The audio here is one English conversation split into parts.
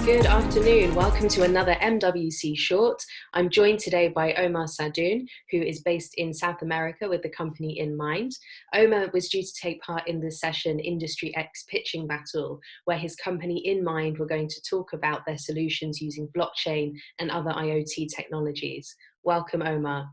Good afternoon. Welcome to another MWC Short. I'm joined today by Omar Sadoun, who is based in South America with the company InMind. Omar was due to take part in the session Industry X Pitching Battle, where his company InMind were going to talk about their solutions using blockchain and other IoT technologies. Welcome, Omar.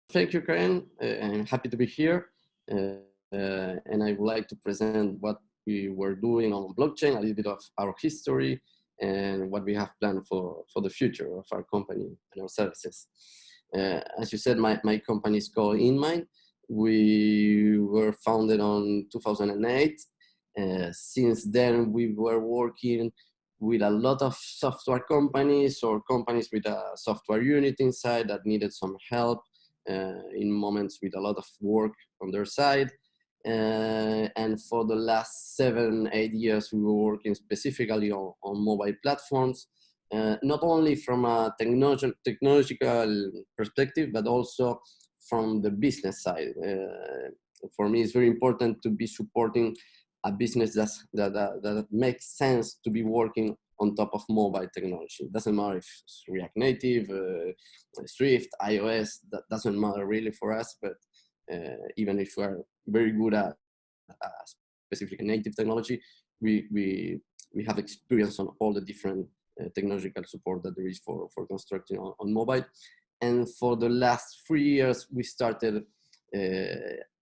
Thank you, Karen. I'm happy to be here. And I would like to present what we were doing on blockchain, a little bit of our history, and what we have planned for the future of our company and our services. As you said, my company is called InMind. We were founded on 2008. Since then, we were working with a lot of software companies or companies with a software unit inside that needed some help in moments with a lot of work on their side. And for the last 7-8 years, we were working specifically on mobile platforms, not only from a technological perspective, but also from the business side. For me, it's very important to be supporting a business that makes sense to be working on top of mobile technology. It doesn't matter if it's React Native, Swift, iOS, that doesn't matter really for us, but even if we're very good at specific native technology, we have experience on all the different technological support that there is for constructing on mobile. And for the last 3 years, we started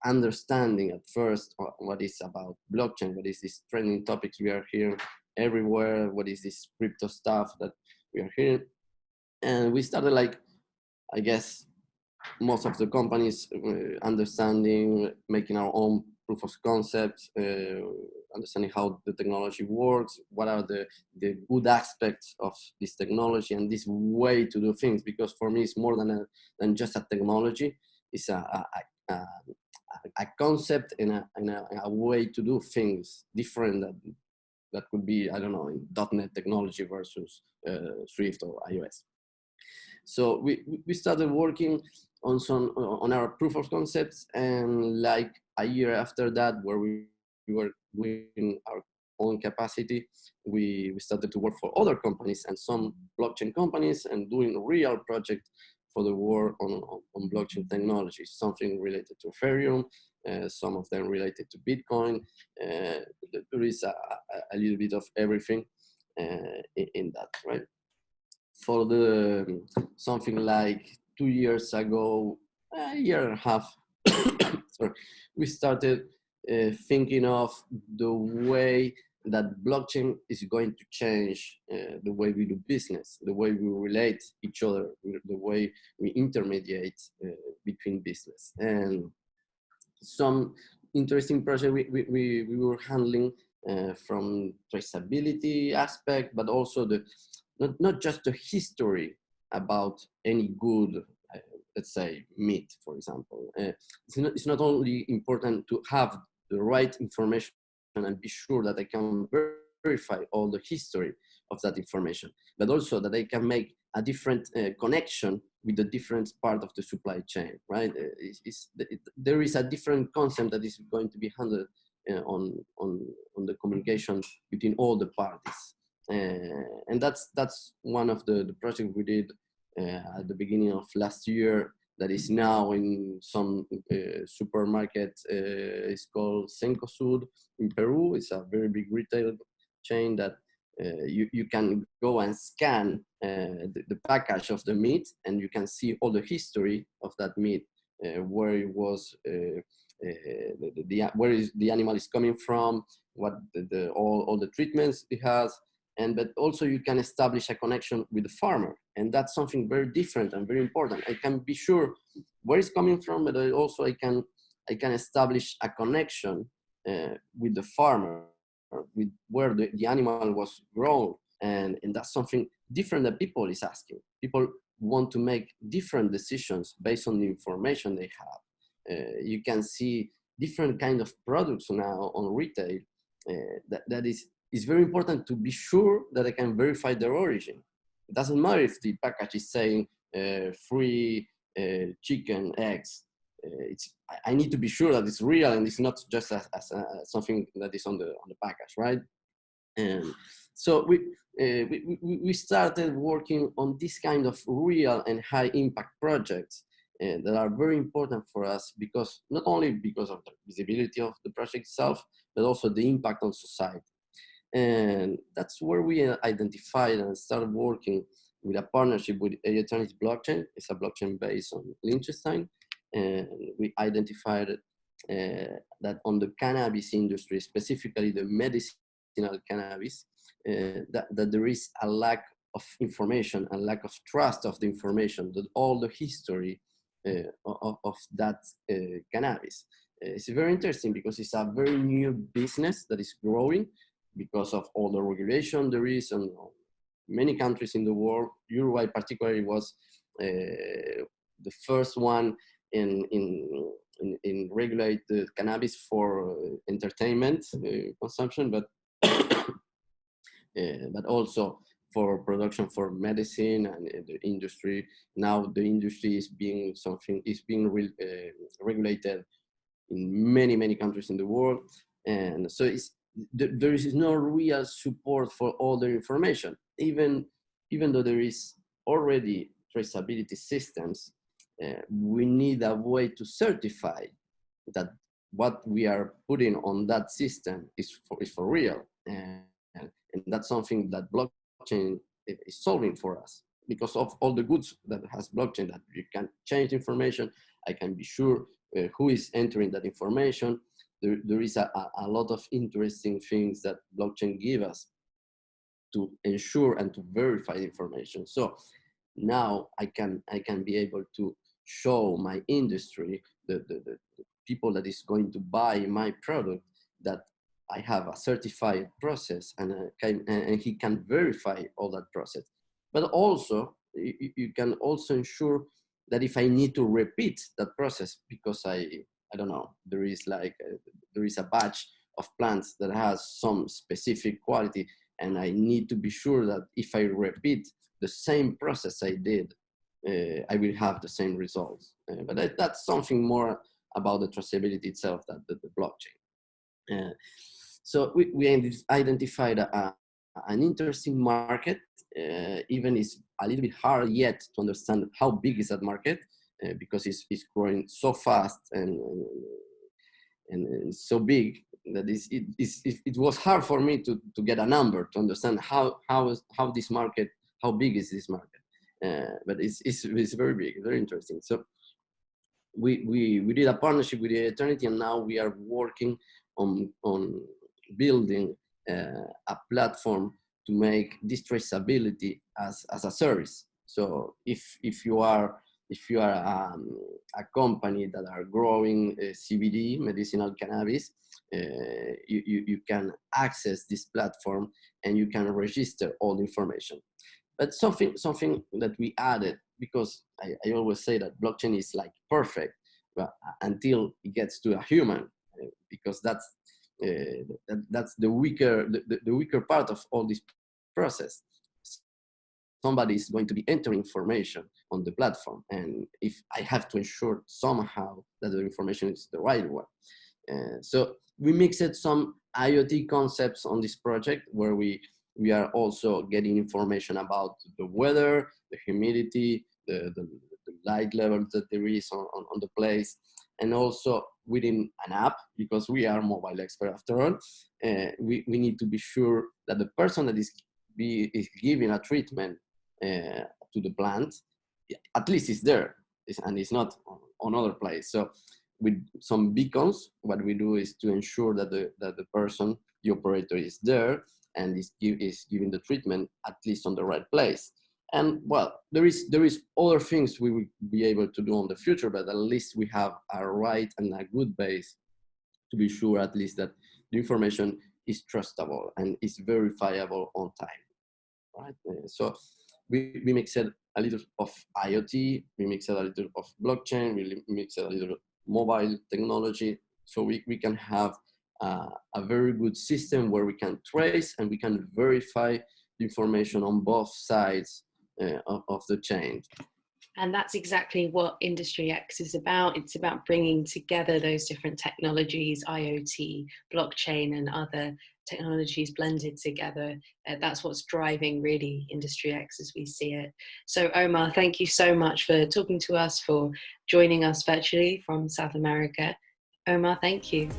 understanding at first what is about blockchain, what is this trending topics we are hearing everywhere, what is this crypto stuff that we are hearing. And we started, like, I guess, most of the companies understanding, making our own proof of concept, understanding how the technology works, what are the good aspects of this technology and this way to do things. Because for me, it's more than just a technology. It's a concept and a way to do things different that could be, I don't know, in .NET technology versus Swift or iOS. So we started working on our proof of concepts, and like a year after that, where we were doing our own capacity, we started to work for other companies and some blockchain companies and doing real projects for the work on blockchain technology, something related to Ethereum, some of them related to Bitcoin. There is a little bit of everything in that, right? For something like 2 years ago, a year and a half, sorry, we started thinking of the way that blockchain is going to change the way we do business, the way we relate each other, the way we intermediate between business. And some interesting project we were handling from traceability aspect, but also not just the history about any good, let's say, meat, for example. It's not only important to have the right information and be sure that I can verify all the history of that information, but also that I can make a different connection with the different part of the supply chain, right? There is a different concept that is going to be handled on the communication between all the parties. And that's one of the projects we did at the beginning of last year that is now in some supermarket. It's called Cencosud in Peru. It's a very big retail chain that you can go and scan the package of the meat, and you can see all the history of that meat, where it was, where the animal is coming from, what all the treatments it has. But also you can establish a connection with the farmer, and that's something very different and very important. I can be sure where it's coming from, but also I can establish a connection with the farmer, with where the animal was grown, and that's something different that people is asking. People want to make different decisions based on the information they have. You can see different kind of products now on retail. That is very important to be sure that I can verify their origin. It doesn't matter if the package is saying free chicken, eggs. I need to be sure that it's real and it's not just as something that is on the package, right? And so we started working on this kind of real and high impact projects that are very important for us, because not only because of the visibility of the project itself, but also the impact on society. And that's where we identified and started working with a partnership with Eternity Blockchain. It's a blockchain based on Liechtenstein. And we identified that on the cannabis industry, specifically the medicinal cannabis, that there is a lack of information, a lack of trust of the information, that all the history of that cannabis. It's very interesting because it's a very new business that is growing because of all the regulation there is in many countries in the world. Uruguay particularly was the first one in regulated cannabis for entertainment consumption, but but also for production for medicine and the industry. Now the industry is being regulated in many countries in the world, and so there is no real support for all the information, even though there is already traceability systems. We need a way to certify that what we are putting on that system is for real, and that's something that blockchain is solving for us, because of all the goods that has blockchain, that you can change information. I can be sure who is entering that information. There is a lot of interesting things that blockchain give us to ensure and to verify information. So now I can be able to show my industry, the people that is going to buy my product, that I have a certified process, and he can verify all that process. But also you can also ensure that if I need to repeat that process, because I don't know, there is a batch of plants that has some specific quality, and I need to be sure that if I repeat the same process I did, I will have the same results. But that's something more about the traceability itself, than the blockchain. So we identified an interesting market. Even it's a little bit hard yet to understand how big is that market, because it's growing so fast and so big that it was hard for me to get a number to understand how this market, how big is this market. But it's very big, very interesting. So we did a partnership with the Eternity, and now we are working on building a platform to make this traceability as a service. So if you are a company that are growing CBD, medicinal cannabis, you can access this platform and you can register all the information. But something that we added, because I always say that blockchain is like perfect, but until it gets to a human, because that's the weaker part of all this process. Somebody is going to be entering information on the platform, and if I have to ensure somehow that the information is the right one. So we mixed some IoT concepts on this project, where we are also getting information about the weather, the humidity, the light levels that there is on the place, and also within an app, because we are mobile expert after all. We need to be sure that the person that is giving a treatment to the plant, at least is there, and it's not on other place. So with some beacons, what we do is to ensure that the person, the operator, is there and is giving the treatment at least on the right place. And well, there is other things we will be able to do in the future, but at least we have a right and a good base to be sure at least that the information is trustable and is verifiable on time, right? So we mixed a little of IoT, we mixed a little of blockchain, we mixed a little mobile technology, so we can have a very good system where we can trace and we can verify the information on both sides of the chain. And that's exactly what Industry X is about. It's about bringing together those different technologies, IoT, blockchain, and other technologies blended together. That's what's driving really Industry X as we see it. So Omar, thank you so much for talking to us, for joining us virtually from South America. Omar, thank you.